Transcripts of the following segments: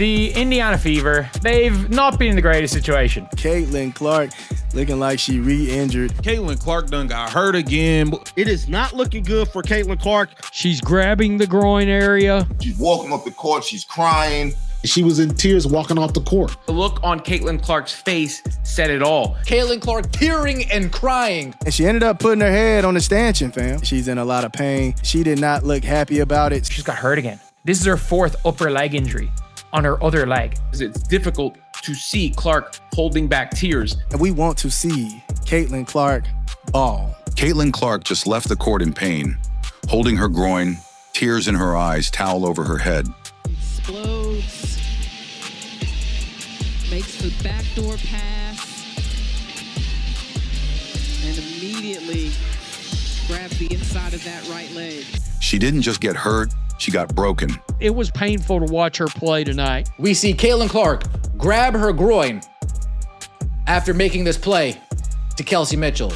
The Indiana Fever, they've not been in the greatest situation. Caitlin Clark looking like she re-injured. Caitlin Clark done got hurt again. It is not looking good for Caitlin Clark. She's grabbing the groin area. She's walking off the court, she's crying. She was in tears walking off the court. The look on Caitlin Clark's face said it all. Caitlin Clark tearing and crying. And she ended up putting her head on the stanchion, fam. She's in a lot of pain. She did not look happy about it. She's got hurt again. This is her fourth upper leg injury on her other leg. It's difficult to see Clark holding back tears. And we want to see Caitlin Clark ball. Caitlin Clark just left the court in pain, holding her groin, tears in her eyes, towel over her head. Explodes. Makes the backdoor pass. And immediately grabs the inside of that right leg. She didn't just get hurt, she got broken. It was painful to watch her play tonight. We see Caitlin Clark grab her groin after making this play to Kelsey Mitchell,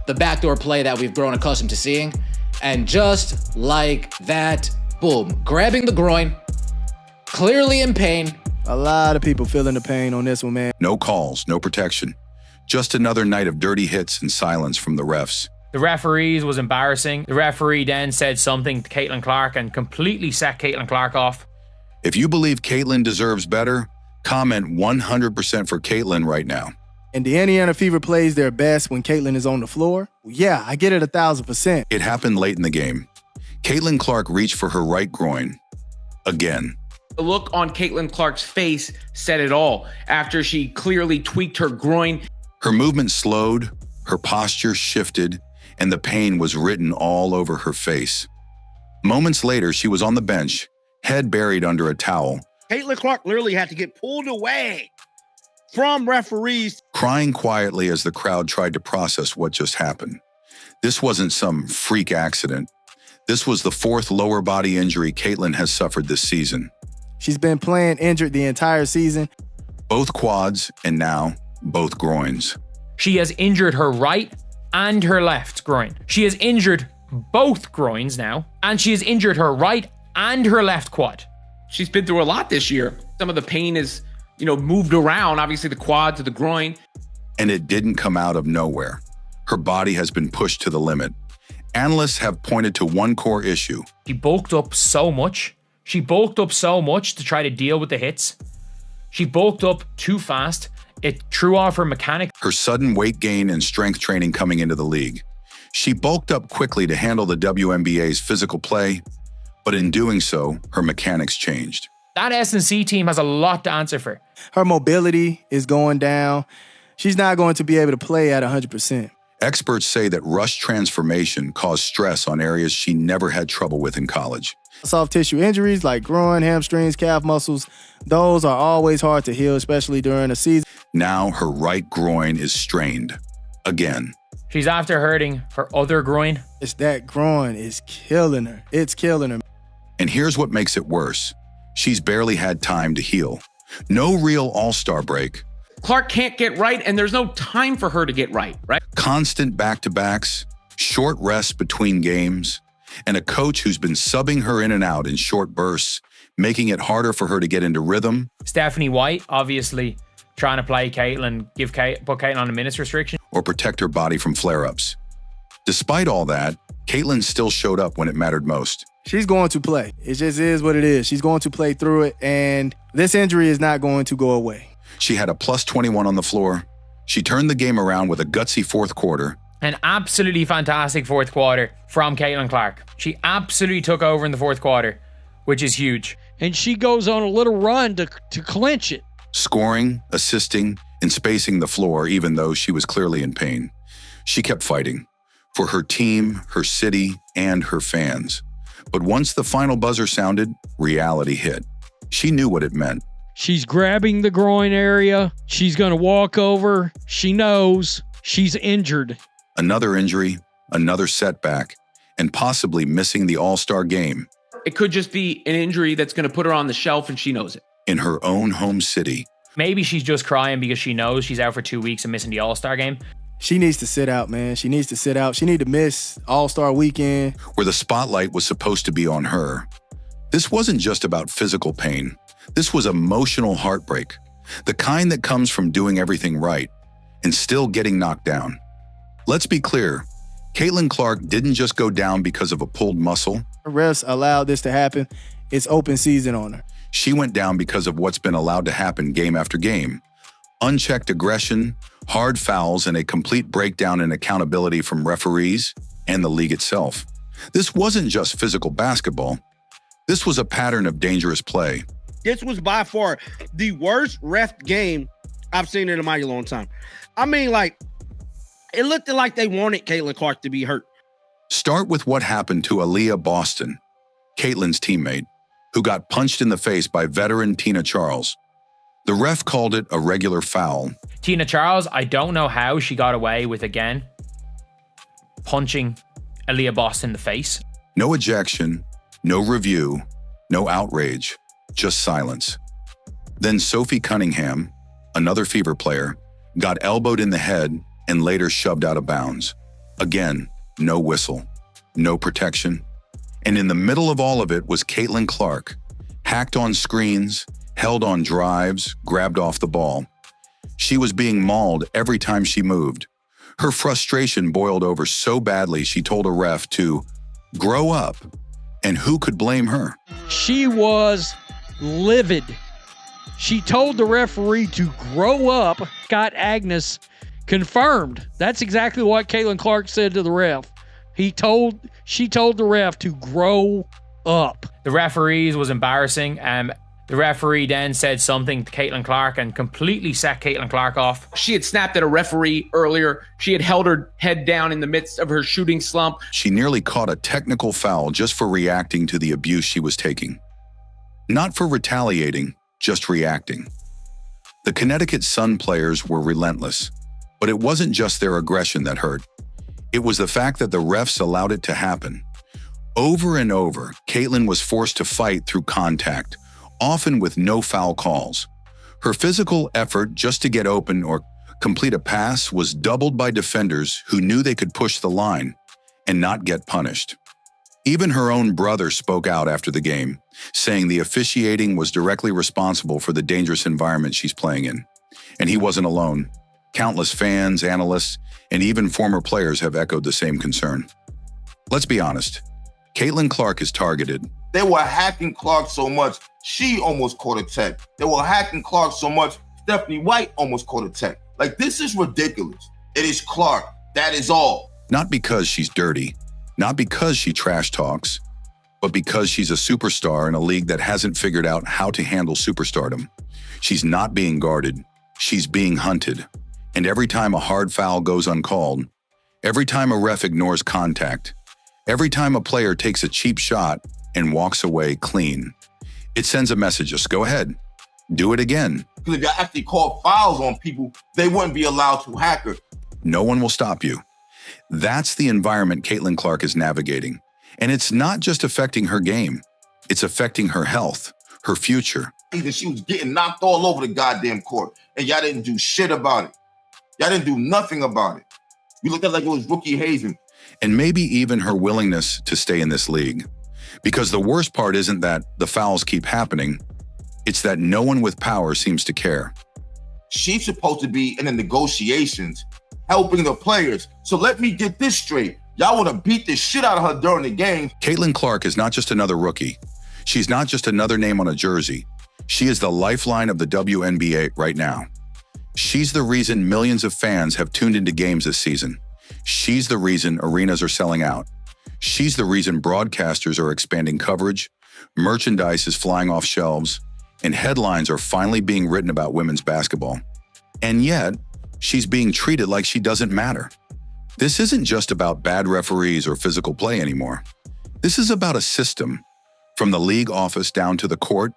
the backdoor play that we've grown accustomed to seeing. And just like that, boom, grabbing the groin, clearly in pain. A lot of people feeling the pain on this one, man. No calls, no protection. Just another night of dirty hits and silence from the refs. The referees was embarrassing. The referee then said something to Caitlin Clark and completely set Caitlin Clark off. If you believe Caitlin deserves better, comment 100% for Caitlin right now. And the Indiana Fever plays their best when Caitlin is on the floor. Yeah, I get it 1,000%. It happened late in the game. Caitlin Clark reached for her right groin. Again. The look on Caitlin Clark's face said it all. After she clearly tweaked her groin. Her movement slowed, her posture shifted, and the pain was written all over her face. Moments later, she was on the bench, head buried under a towel. Caitlin Clark literally had to get pulled away from referees. Crying quietly as the crowd tried to process what just happened. This wasn't some freak accident. This was the fourth lower body injury Caitlin has suffered this season. She's been playing injured the entire season. Both quads and now both groins. She has injured her right and her left groin. She has injured both groins now, and she has injured her right and her left quad. She's been through a lot this year. Some of the pain is, moved around, obviously the quad to the groin. And it didn't come out of nowhere. Her body has been pushed to the limit. Analysts have pointed to one core issue. She bulked up so much. She bulked up so much to try to deal with the hits. She bulked up too fast. It threw off her mechanics. Her sudden weight gain and strength training coming into the league. She bulked up quickly to handle the WNBA's physical play, but in doing so, her mechanics changed. That S&C team has a lot to answer for. Her mobility is going down. She's not going to be able to play at 100%. Experts say that rush transformation caused stress on areas she never had trouble with in college. Soft tissue injuries like groin, hamstrings, calf muscles, those are always hard to heal, especially during a season. Now her right groin is strained. Again. She's after hurting her other groin. It's that groin is killing her. It's killing her. And here's what makes it worse. She's barely had time to heal. No real all-star break. Clark can't get right, and there's no time for her to get right? Constant back-to-backs, short rests between games, and a coach who's been subbing her in and out in short bursts, making it harder for her to get into rhythm. Stephanie White, obviously, trying to play Caitlin, put Caitlin on a minutes restriction. Or protect her body from flare-ups. Despite all that, Caitlin still showed up when it mattered most. She's going to play. It just is what it is. She's going to play through it, and this injury is not going to go away. She had a plus 21 on the floor. She turned the game around with a gutsy fourth quarter. An absolutely fantastic fourth quarter from Caitlin Clark. She absolutely took over in the fourth quarter, which is huge. And she goes on a little run to clinch it. Scoring, assisting, and spacing the floor even though she was clearly in pain. She kept fighting for her team, her city, and her fans. But once the final buzzer sounded, reality hit. She knew what it meant. She's grabbing the groin area. She's going to walk over. She knows she's injured. Another injury, another setback, and possibly missing the All-Star game. It could just be an injury that's going to put her on the shelf and she knows it. In her own home city. Maybe she's just crying because she knows she's out for 2 weeks and missing the All-Star game. She needs to sit out, man. She needs to sit out. She needs to miss All-Star weekend. Where the spotlight was supposed to be on her. This wasn't just about physical pain. This was emotional heartbreak, the kind that comes from doing everything right and still getting knocked down. Let's be clear, Caitlin Clark didn't just go down because of a pulled muscle. Refs allowed this to happen. It's open season on her. She went down because of what's been allowed to happen game after game. Unchecked aggression, hard fouls, and a complete breakdown in accountability from referees and the league itself. This wasn't just physical basketball. This was a pattern of dangerous play. This was by far the worst ref game I've seen in a mighty long time. I mean, like, it looked like they wanted Caitlin Clark to be hurt. Start with what happened to Aaliyah Boston, Caitlin's teammate, who got punched in the face by veteran Tina Charles. The ref called it a regular foul. Tina Charles, I don't know how she got away with, again, punching Aaliyah Boston in the face. No ejection, no review, no outrage, just silence. Then Sophie Cunningham, another Fever player, got elbowed in the head and later shoved out of bounds. Again, no whistle, no protection. And in the middle of all of it was Caitlin Clark, hacked on screens, held on drives, grabbed off the ball. She was being mauled every time she moved. Her frustration boiled over so badly she told a ref to grow up. And who could blame her? She was livid. She told the referee to grow up. Scott Agnes confirmed. That's exactly what Caitlin Clark said to the ref. She told the ref to grow up. The referees was embarrassing. The referee then said something to Caitlin Clark and completely set Caitlin Clark off. She had snapped at a referee earlier. She had held her head down in the midst of her shooting slump. She nearly caught a technical foul just for reacting to the abuse she was taking. Not for retaliating, just reacting. The Connecticut Sun players were relentless, but it wasn't just their aggression that hurt. It was the fact that the refs allowed it to happen. Over and over, Caitlin was forced to fight through contact, often with no foul calls. Her physical effort just to get open or complete a pass was doubled by defenders who knew they could push the line and not get punished. Even her own brother spoke out after the game, saying the officiating was directly responsible for the dangerous environment she's playing in. And he wasn't alone. Countless fans, analysts, and even former players have echoed the same concern. Let's be honest. Caitlin Clark is targeted. They were hacking Clark so much, she almost caught a tech. They were hacking Clark so much, Stephanie White almost caught a tech. Like, this is ridiculous. It is Clark. That is all. Not because she's dirty, not because she trash talks, but because she's a superstar in a league that hasn't figured out how to handle superstardom. She's not being guarded. She's being hunted. And every time a hard foul goes uncalled, every time a ref ignores contact, every time a player takes a cheap shot and walks away clean, it sends a message, just go ahead, do it again. Because if you actually call fouls on people, they wouldn't be allowed to hack her. No one will stop you. That's the environment Caitlin Clark is navigating. And it's not just affecting her game. It's affecting her health, her future. Either she was getting knocked all over the goddamn court, and y'all didn't do shit about it. Y'all didn't do nothing about it. We looked at it like it was rookie hazing. And maybe even her willingness to stay in this league. Because the worst part isn't that the fouls keep happening. It's that no one with power seems to care. She's supposed to be in the negotiations, helping the players. So let me get this straight. Y'all want to beat the shit out of her during the game. Caitlin Clark is not just another rookie. She's not just another name on a jersey. She is the lifeline of the WNBA right now. She's the reason millions of fans have tuned into games this season. She's the reason arenas are selling out. She's the reason broadcasters are expanding coverage, merchandise is flying off shelves, and headlines are finally being written about women's basketball. And yet, she's being treated like she doesn't matter. This isn't just about bad referees or physical play anymore. This is about a system, from the league office down to the court,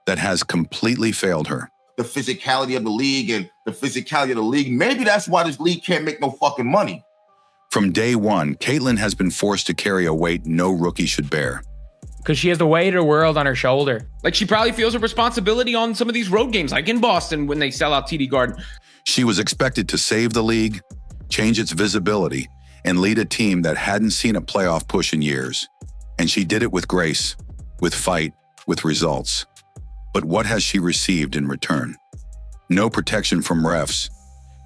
that has completely failed her. The physicality of the league and the physicality of the league, maybe that's why this league can't make no fucking money. From day one, Caitlin has been forced to carry a weight no rookie should bear. Because she has the weight of the world on her shoulder. Like, she probably feels a responsibility on some of these road games, like in Boston when they sell out TD Garden. She was expected to save the league, change its visibility, and lead a team that hadn't seen a playoff push in years. And she did it with grace, with fight, with results. But what has she received in return? No protection from refs,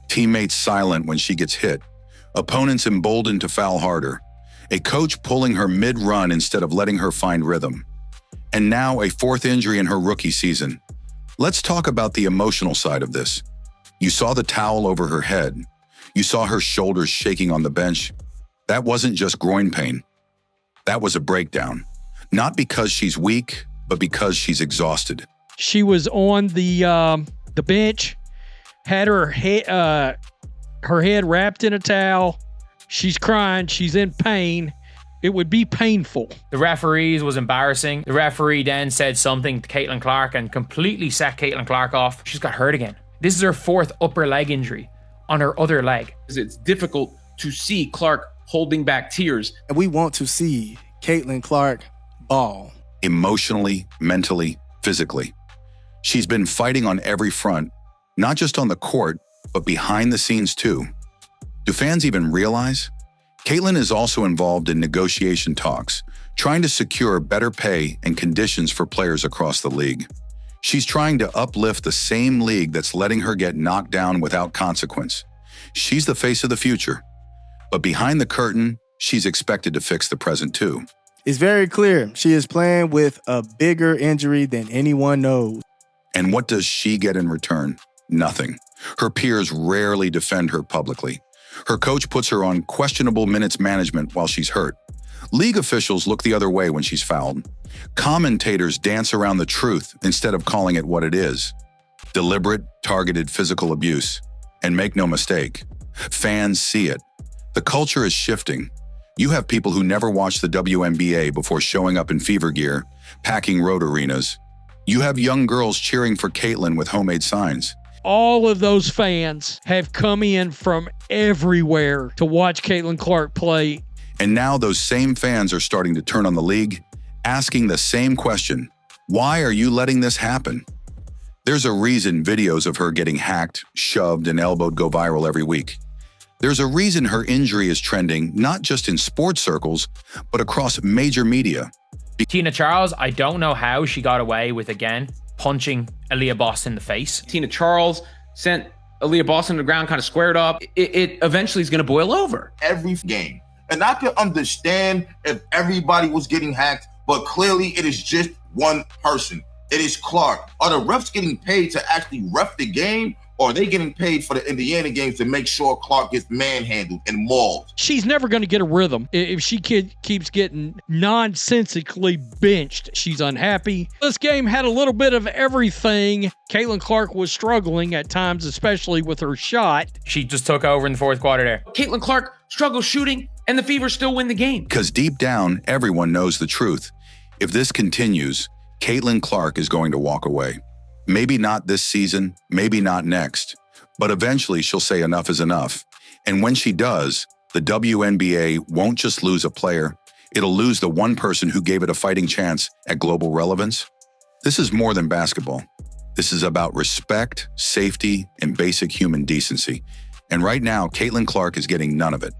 teammates silent when she gets hit, opponents emboldened to foul harder, a coach pulling her mid-run instead of letting her find rhythm, and now a fourth injury in her rookie season. Let's talk about the emotional side of this. You saw the towel over her head. You saw her shoulders shaking on the bench. That wasn't just groin pain. That was a breakdown. Not because she's weak, but because she's exhausted. She was on the bench, had her head wrapped in a towel. She's crying. She's in pain. It would be painful. The referees was embarrassing. The referee then said something to Caitlin Clark and completely set Caitlin Clark off. She's got hurt again. This is her fourth upper leg injury on her other leg. It's difficult to see Clark holding back tears. And we want to see Caitlin Clark ball. Emotionally, mentally, physically. She's been fighting on every front, not just on the court, but behind the scenes too. Do fans even realize? Caitlin is also involved in negotiation talks, trying to secure better pay and conditions for players across the league. She's trying to uplift the same league that's letting her get knocked down without consequence. She's the face of the future. But behind the curtain, she's expected to fix the present too. It's very clear she is playing with a bigger injury than anyone knows. And what does she get in return? Nothing. Her peers rarely defend her publicly. Her coach puts her on questionable minutes management while she's hurt. League officials look the other way when she's fouled. Commentators dance around the truth instead of calling it what it is. Deliberate, targeted physical abuse. And make no mistake, fans see it. The culture is shifting. You have people who never watched the WNBA before showing up in fever gear, packing road arenas. You have young girls cheering for Caitlin with homemade signs. All of those fans have come in from everywhere to watch Caitlin Clark play. And now those same fans are starting to turn on the league, asking the same question. Why are you letting this happen? There's a reason videos of her getting hacked, shoved, and elbowed go viral every week. There's a reason her injury is trending not just in sports circles, but across major media. Tina Charles, I don't know how she got away with, again, punching Aaliyah Boss in the face. Tina Charles sent Aaliyah Boss on the ground, kind of squared up. It eventually is going to boil over. Every game. And I can understand if everybody was getting hacked, but clearly it is just one person. It is Clark. Are the refs getting paid to actually ref the game? Or are they getting paid for the Indiana games to make sure Clark gets manhandled and mauled? She's never going to get a rhythm. If she keeps getting nonsensically benched, she's unhappy. This game had a little bit of everything. Caitlin Clark was struggling at times, especially with her shot. She just took over in the fourth quarter there. Caitlin Clark struggles shooting, and the Fever still win the game. Because deep down, everyone knows the truth. If this continues, Caitlin Clark is going to walk away. Maybe not this season, maybe not next, but eventually she'll say enough is enough. And when she does, the WNBA won't just lose a player, it'll lose the one person who gave it a fighting chance at global relevance. This is more than basketball. This is about respect, safety, and basic human decency. And right now, Caitlin Clark is getting none of it.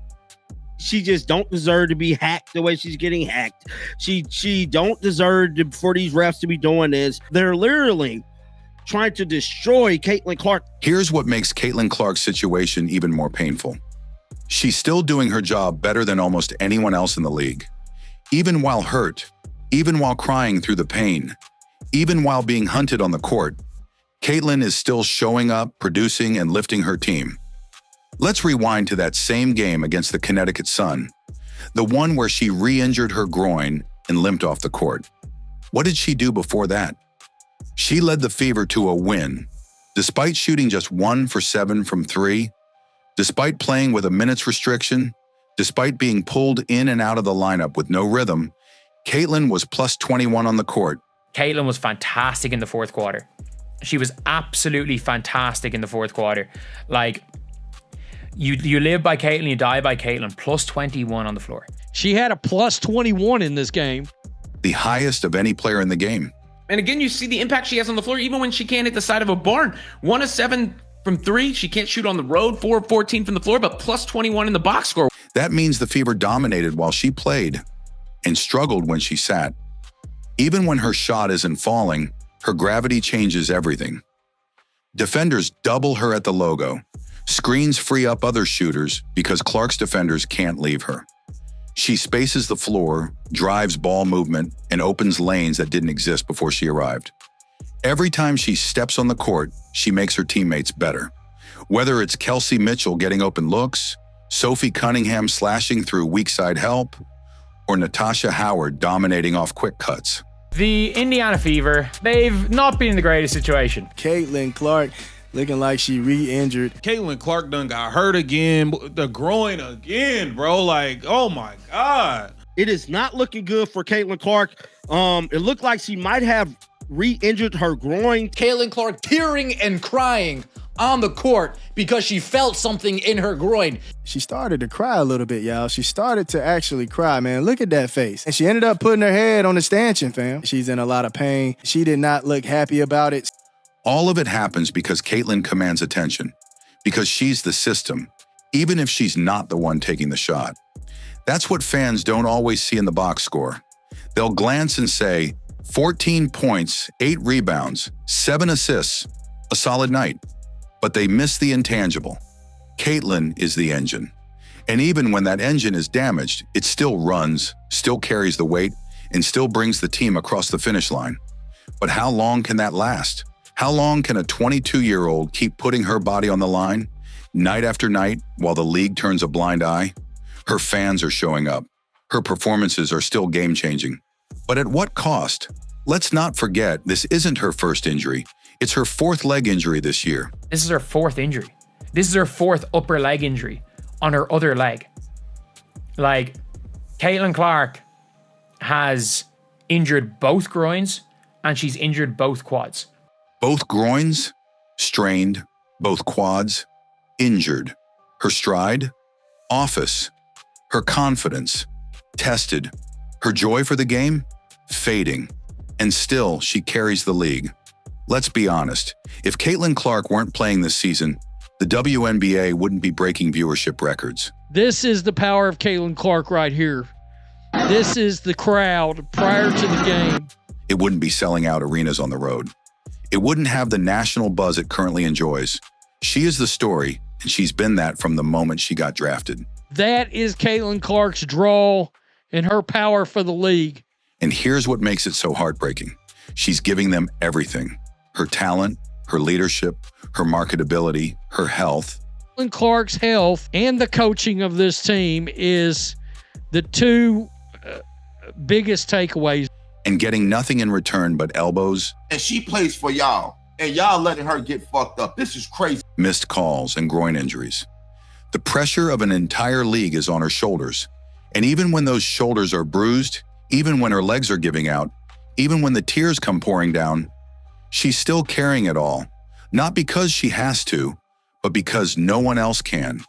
She just don't deserve to be hacked the way she's getting hacked. She don't deserve for these refs to be doing this. They're literally trying to destroy Caitlin Clark. Here's what makes Caitlin Clark's situation even more painful. She's still doing her job better than almost anyone else in the league. Even while hurt, even while crying through the pain, even while being hunted on the court, Caitlin is still showing up, producing, and lifting her team. Let's rewind to that same game against the Connecticut Sun, the one where she re-injured her groin and limped off the court. What did she do before that? She led the Fever to a win, despite shooting just 1 for 7 from 3, despite playing with a minutes restriction, despite being pulled in and out of the lineup with no rhythm. Caitlin was plus 21 on the court. Caitlin was fantastic in the fourth quarter. She was absolutely fantastic in the fourth quarter. Like, you live by Caitlin, you die by Caitlin. Plus 21 on the floor. She had a plus 21 in this game. The highest of any player in the game. And again, you see the impact she has on the floor, even when she can't hit the side of a barn. 1 of 7 from 3. She can't shoot on the road. 4 of 14 from the floor, but plus 21 in the box score. That means the Fever dominated while she played and struggled when she sat. Even when her shot isn't falling, Her gravity changes everything. Defenders double her at the logo. Screens free up other shooters because Clark's defenders can't leave her. She spaces the floor, drives ball movement, and opens lanes that didn't exist before she arrived. Every time she steps on the court, she makes her teammates better. Whether it's Kelsey Mitchell getting open looks, Sophie Cunningham slashing through weak side help, or Natasha Howard dominating off quick cuts. The Indiana Fever, they've not been in the greatest situation. Caitlin Clark looking like she re-injured. Caitlin Clark done got hurt again, the groin again, bro. Like, oh my God. It is not looking good for Caitlin Clark. It looked like she might have re-injured her groin. Caitlin Clark tearing and crying on the court because she felt something in her groin. She started to cry a little bit, y'all. She started to actually cry, man. Look at that face. And she ended up putting her head on the stanchion, fam. She's in a lot of pain. She did not look happy about it. All of it happens because Caitlin commands attention, because she's the system, even if she's not the one taking the shot. That's what fans don't always see in the box score. They'll glance and say, 14 points, 8 rebounds, 7 assists, a solid night. But they miss the intangible. Caitlin is the engine. And even when that engine is damaged, it still runs, still carries the weight, and still brings the team across the finish line. But how long can that last? How long can a 22-year-old keep putting her body on the line, night after night, while the league turns a blind eye? Her fans are showing up. Her performances are still game-changing. But at what cost? Let's not forget, this isn't her first injury. It's her 4th leg injury this year. This is her 4th injury. This is her 4th upper leg injury on her other leg. Like, Caitlin Clark has injured both groins and she's injured both quads. Both groins, strained, both quads, injured. Her stride, office. Her confidence, tested. Her joy for the game, fading. And still, she carries the league. Let's be honest, if Caitlin Clark weren't playing this season, the WNBA wouldn't be breaking viewership records. This is the power of Caitlin Clark right here. This is the crowd prior to the game. It wouldn't be selling out arenas on the road. It wouldn't have the national buzz it currently enjoys. She is the story, and she's been that from the moment she got drafted. That is Caitlin Clark's draw and her power for the league. And here's what makes it so heartbreaking. She's giving them everything. Her talent, her leadership, her marketability, her health. Caitlin Clark's health and the coaching of this team is the two biggest takeaways. And getting nothing in return but elbows. And she plays for y'all. And y'all letting her get fucked up. This is crazy. Missed calls and groin injuries. The pressure of an entire league is on her shoulders. And even when those shoulders are bruised, even when her legs are giving out, even when the tears come pouring down, she's still carrying it all. Not because she has to, but because no one else can.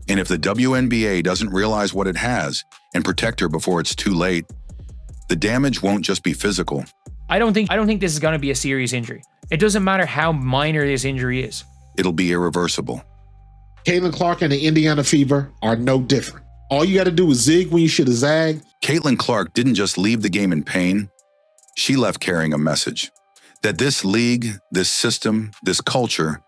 And if the WNBA doesn't realize what it has and protect her before it's too late, the damage won't just be physical. I don't think this is going to be a serious injury. It doesn't matter how minor this injury is. It'll be irreversible. Caitlin Clark and the Indiana Fever are no different. All you got to do is zig when you should have zagged. Caitlin Clark didn't just leave the game in pain. She left carrying a message that this league, this system, this culture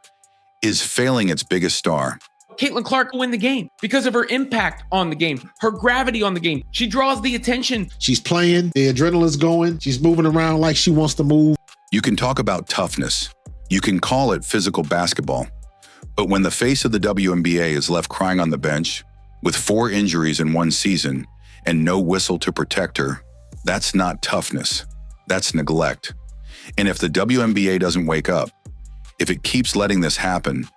is failing its biggest star. Caitlin Clark will win the game because of her impact on the game, her gravity on the game. She draws the attention. She's playing, the adrenaline's going, she's moving around like she wants to move. You can talk about toughness. You can call it physical basketball. But when the face of the WNBA is left crying on the bench with 4 injuries in one season and no whistle to protect her, that's not toughness. That's neglect. And if the WNBA doesn't wake up, if it keeps letting this happen,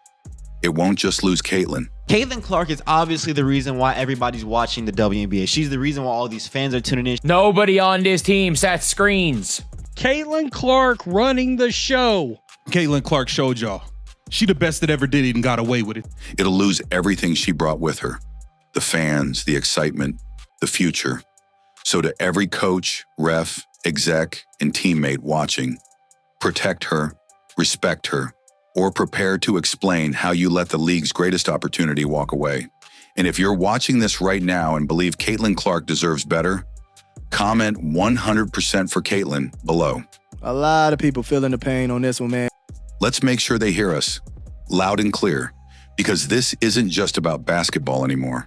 it won't just lose Caitlin. Caitlin Clark is obviously the reason why everybody's watching the WNBA. She's the reason why all these fans are tuning in. Nobody on this team sets screens. Caitlin Clark running the show. Caitlin Clark showed y'all. She the best that ever did it and got away with it. It'll lose everything she brought with her. The fans, the excitement, the future. So to every coach, ref, exec, and teammate watching, protect her, respect her, or prepare to explain how you let the league's greatest opportunity walk away. And if you're watching this right now and believe Caitlin Clark deserves better, comment 100% for Caitlin below. A lot of people feeling the pain on this one, man. Let's make sure they hear us loud and clear, because this isn't just about basketball anymore.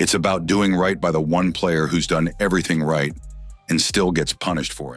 It's about doing right by the one player who's done everything right and still gets punished for it.